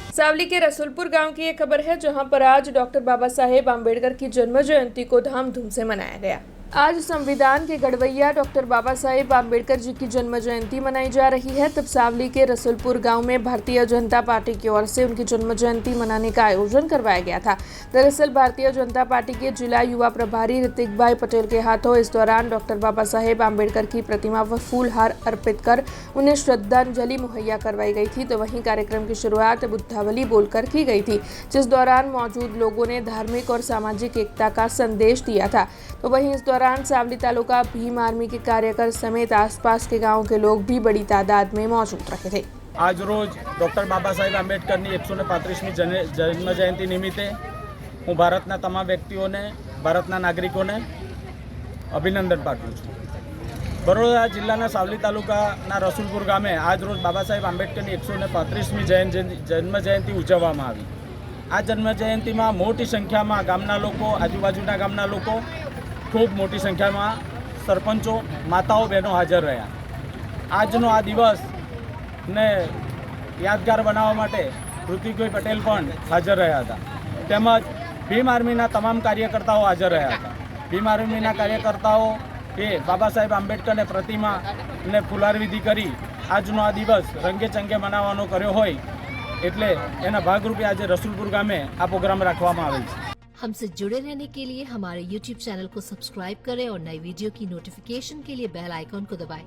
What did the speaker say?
सावली के रसूलपुर गांव की ये खबर है, जहां पर आज डॉक्टर बाबा साहेब आम्बेडकर की जन्म जयंती को धामधूम से मनाया गया। आज संविधान के गढ़वैया डॉक्टर बाबा साहेब आम्बेडकर जी की जन्म जयंती मनाई जा रही है। तब सावली के रसूलपुर गांव में भारतीय जनता पार्टी की ओर से उनकी जन्म जयंती मनाने का आयोजन करवाया गया था। दरअसल भारतीय जनता पार्टी के जिला युवा प्रभारी ऋतिक भाई पटेल के हाथों इस दौरान डॉक्टर बाबा साहेब आम्बेडकर की प्रतिमा पर फूलहार अर्पित कर उन्हें श्रद्धांजलि मुहैया करवाई गई थी। तो वहीं कार्यक्रम की शुरुआत बुद्धावली बोलकर की गई थी, जिस दौरान मौजूद लोगों ने धार्मिक और सामाजिक एकता का संदेश दिया था। तो वहीं इस दौरान सावली तालुका भीम आर्मी के कार्यकर समेत आसपास के गांव के लोग भी बड़ी तादाद में मौजूद रहे थे। आज रोज डॉक्टर बाबा साहेब आंबेडकરની 135મી જન્મ જયંતિ નિમિત્તે હું ભારતના તમામ વ્યક્તિઓને, ભારતના નાગરિકોને અભિનંદન પાઠવું છું। બરોડા જિલ્લાના સાવલી તાલુકાના રસુલપુર ગામે આજ રોજ બાબા સાહેબ આંબેડકરની 135મી જન્મ જયંતિ ઉજવવામાં આવી। આ જન્મ જયંતિમાં મોટી સંખ્યામાં ગામના લોકો, આજુબાજુના ગામના લોકો, ખૂબ મોટી સંખ્યામાં સરપંચો, માતાઓ, બહેનો હાજર રહ્યા। આજનો આ દિવસને યાદગાર બનાવવા માટે ઋતિકભાઈ પટેલ પણ હાજર રહ્યા હતા, તેમજ ભીમ આર્મીના તમામ કાર્યકર્તાઓ હાજર રહ્યા હતા। ભીમ આર્મીના કાર્યકર્તાઓ એ બાબા સાહેબ આંબેડકરની પ્રતિમાને ફુલારવિધિ કરી આજનો આ દિવસ રંગે ચંગે મનાવવાનો કર્યો હોય એટલે એના ભાગરૂપે આજે રસુલપુર ગામે આ પ્રોગ્રામ રાખવામાં આવેલ છે। हमसे जुड़े रहने के लिए हमारे YouTube चैनल को सब्सक्राइब करें और नई वीडियो की नोटिफिकेशन के लिए बेल आइकॉन को दबाएं।